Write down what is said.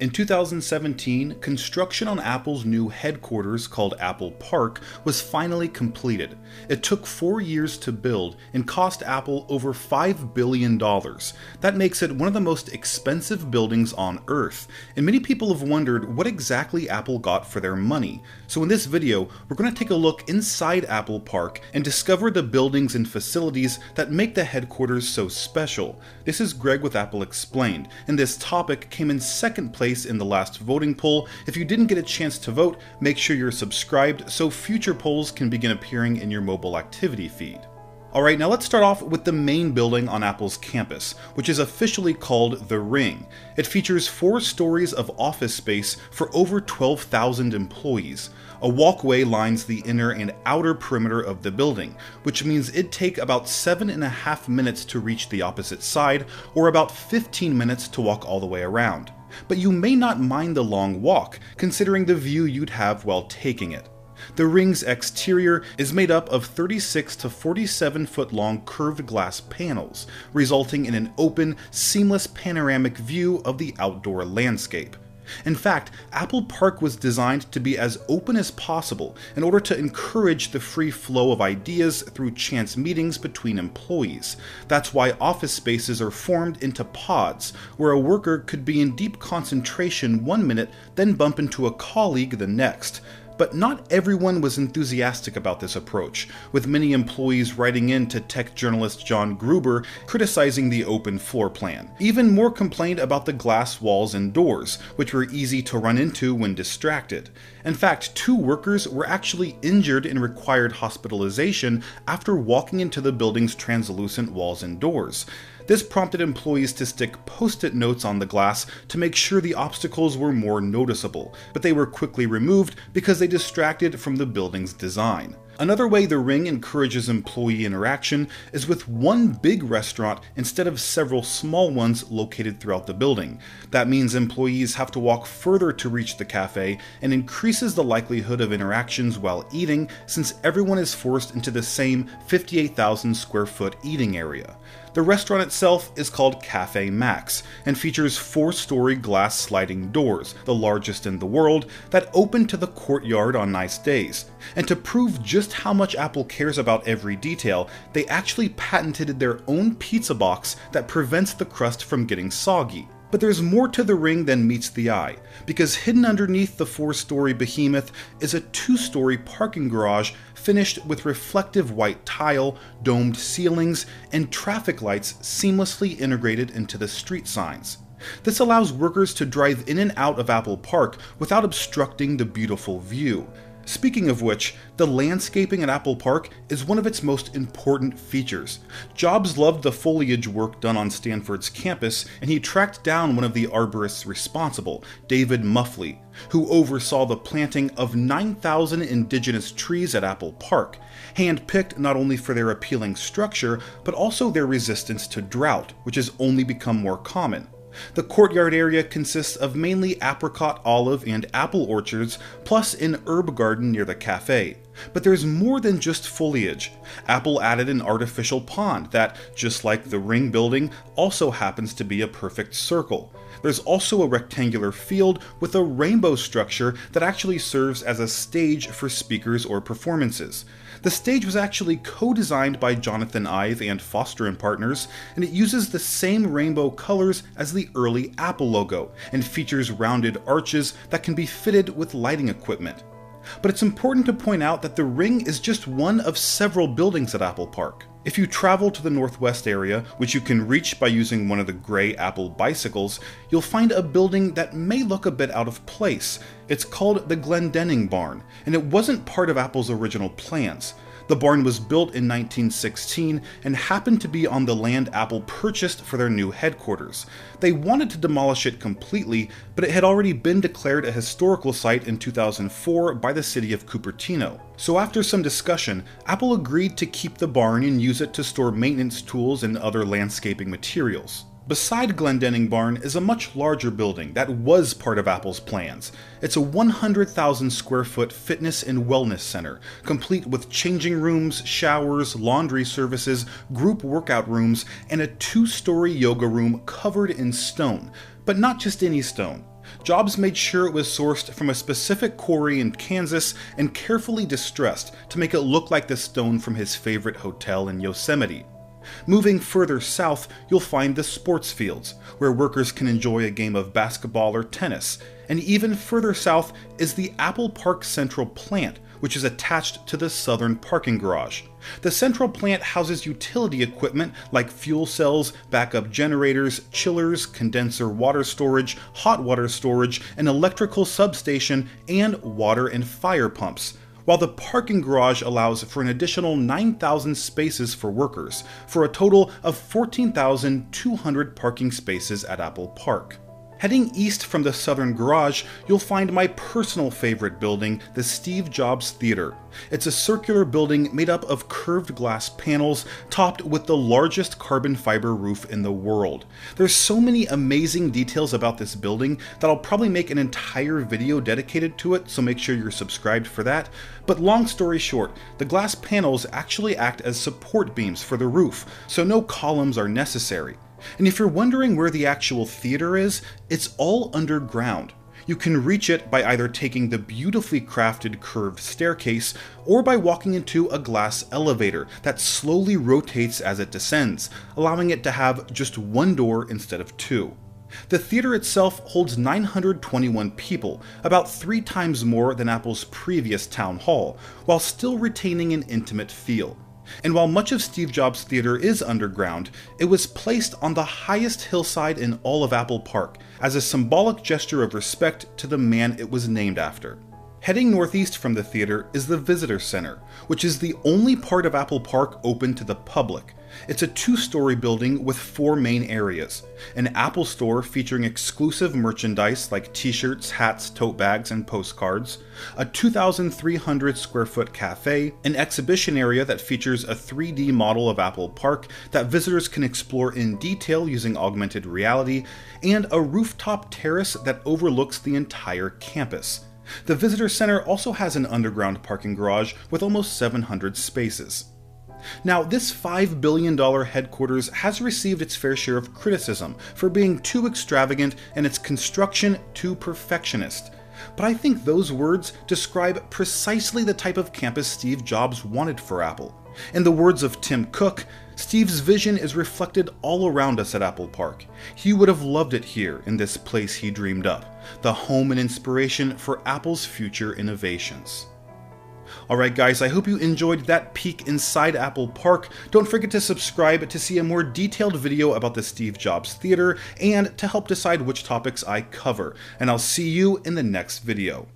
In 2017, construction on Apple's new headquarters called Apple Park was finally completed. It took 4 years to build and cost Apple over $5 billion. That makes it one of the most expensive buildings on Earth, and many people have wondered what exactly Apple got for their money. So in this video, we're going to take a look inside Apple Park and discover the buildings and facilities that make the headquarters so special. This is Greg with Apple Explained, and this topic came in second place in the last voting poll. If you didn't get a chance to vote, make sure you're subscribed so future polls can begin appearing in your mobile activity feed. Alright, now let's start off with the main building on Apple's campus, which is officially called The Ring. It features 4 stories of office space for over 12,000 employees. A walkway lines the inner and outer perimeter of the building, which means it'd take about 7.5 minutes to reach the opposite side, or about 15 minutes to walk all the way around. But you may not mind the long walk, considering the view you'd have while taking it. The Ring's exterior is made up of 36 to 47 foot long curved glass panels, resulting in an open, seamless panoramic view of the outdoor landscape. In fact, Apple Park was designed to be as open as possible in order to encourage the free flow of ideas through chance meetings between employees. That's why office spaces are formed into pods, where a worker could be in deep concentration one minute, then bump into a colleague the next. But not everyone was enthusiastic about this approach, with many employees writing in to tech journalist John Gruber criticizing the open floor plan. Even more complained about the glass walls and doors, which were easy to run into when distracted. In fact, 2 workers were actually injured and required hospitalization after walking into the building's translucent walls and doors. This prompted employees to stick post-it notes on the glass to make sure the obstacles were more noticeable, but they were quickly removed because they distracted from the building's design. Another way the Ring encourages employee interaction is with one big restaurant instead of several small ones located throughout the building. That means employees have to walk further to reach the cafe and increases the likelihood of interactions while eating, since everyone is forced into the same 58,000 square foot eating area. The restaurant itself is called Cafe Max and features 4-story glass sliding doors, the largest in the world, that open to the courtyard on nice days. And to prove just how much Apple cares about every detail, they actually patented their own pizza box that prevents the crust from getting soggy. But there's more to the Ring than meets the eye, because hidden underneath the 4-story behemoth is a 2-story parking garage finished with reflective white tile, domed ceilings, and traffic lights seamlessly integrated into the street signs. This allows workers to drive in and out of Apple Park without obstructing the beautiful view. Speaking of which, the landscaping at Apple Park is one of its most important features. Jobs loved the foliage work done on Stanford's campus, and he tracked down one of the arborists responsible, David Muffley, who oversaw the planting of 9,000 indigenous trees at Apple Park, hand-picked not only for their appealing structure, but also their resistance to drought, which has only become more common. The courtyard area consists of mainly apricot, olive, and apple orchards, plus an herb garden near the cafe. But there's more than just foliage. Apple added an artificial pond that, just like the Ring building, also happens to be a perfect circle. There's also a rectangular field with a rainbow structure that actually serves as a stage for speakers or performances. The stage was actually co-designed by Jonathan Ive and Foster & Partners, and it uses the same rainbow colors as the early Apple logo, and features rounded arches that can be fitted with lighting equipment. But it's important to point out that the Ring is just one of several buildings at Apple Park. If you travel to the northwest area, which you can reach by using one of the gray Apple bicycles, you'll find a building that may look a bit out of place. It's called the Glendenning Barn, and it wasn't part of Apple's original plans. The barn was built in 1916 and happened to be on the land Apple purchased for their new headquarters. They wanted to demolish it completely, but it had already been declared a historical site in 2004 by the city of Cupertino. So after some discussion, Apple agreed to keep the barn and use it to store maintenance tools and other landscaping materials. Beside Glendenning Barn is a much larger building that was part of Apple's plans. It's a 100,000 square foot fitness and wellness center, complete with changing rooms, showers, laundry services, group workout rooms, and a 2-story yoga room covered in stone. But not just any stone. Jobs made sure it was sourced from a specific quarry in Kansas and carefully distressed to make it look like the stone from his favorite hotel in Yosemite. Moving further south, you'll find the sports fields, where workers can enjoy a game of basketball or tennis. And even further south is the Apple Park Central Plant, which is attached to the southern parking garage. The central plant houses utility equipment like fuel cells, backup generators, chillers, condenser water storage, hot water storage, an electrical substation, and water and fire pumps, while the parking garage allows for an additional 9,000 spaces for workers, for a total of 14,200 parking spaces at Apple Park. Heading east from the southern garage, you'll find my personal favorite building, the Steve Jobs Theater. It's a circular building made up of curved glass panels, topped with the largest carbon fiber roof in the world. There's so many amazing details about this building that I'll probably make an entire video dedicated to it, so make sure you're subscribed for that. But long story short, the glass panels actually act as support beams for the roof, so no columns are necessary. And if you're wondering where the actual theater is, it's all underground. You can reach it by either taking the beautifully crafted curved staircase or by walking into a glass elevator that slowly rotates as it descends, allowing it to have just one door instead of two. The theater itself holds 921 people, about 3 times more than Apple's previous town hall, while still retaining an intimate feel. And while much of Steve Jobs Theater is underground, it was placed on the highest hillside in all of Apple Park, as a symbolic gesture of respect to the man it was named after. Heading northeast from the theater is the Visitor Center, which is the only part of Apple Park open to the public. It's a 2-story building with 4 main areas: an Apple store featuring exclusive merchandise like t-shirts, hats, tote bags, and postcards, a 2,300 square foot cafe, an exhibition area that features a 3D model of Apple Park that visitors can explore in detail using augmented reality, and a rooftop terrace that overlooks the entire campus. The Visitor Center also has an underground parking garage with almost 700 spaces. Now, this $5 billion headquarters has received its fair share of criticism for being too extravagant and its construction too perfectionist. But I think those words describe precisely the type of campus Steve Jobs wanted for Apple. In the words of Tim Cook, Steve's vision is reflected all around us at Apple Park. He would have loved it here in this place he dreamed up, the home and inspiration for Apple's future innovations. Alright guys, I hope you enjoyed that peek inside Apple Park. Don't forget to subscribe to see a more detailed video about the Steve Jobs Theater and to help decide which topics I cover. And I'll see you in the next video.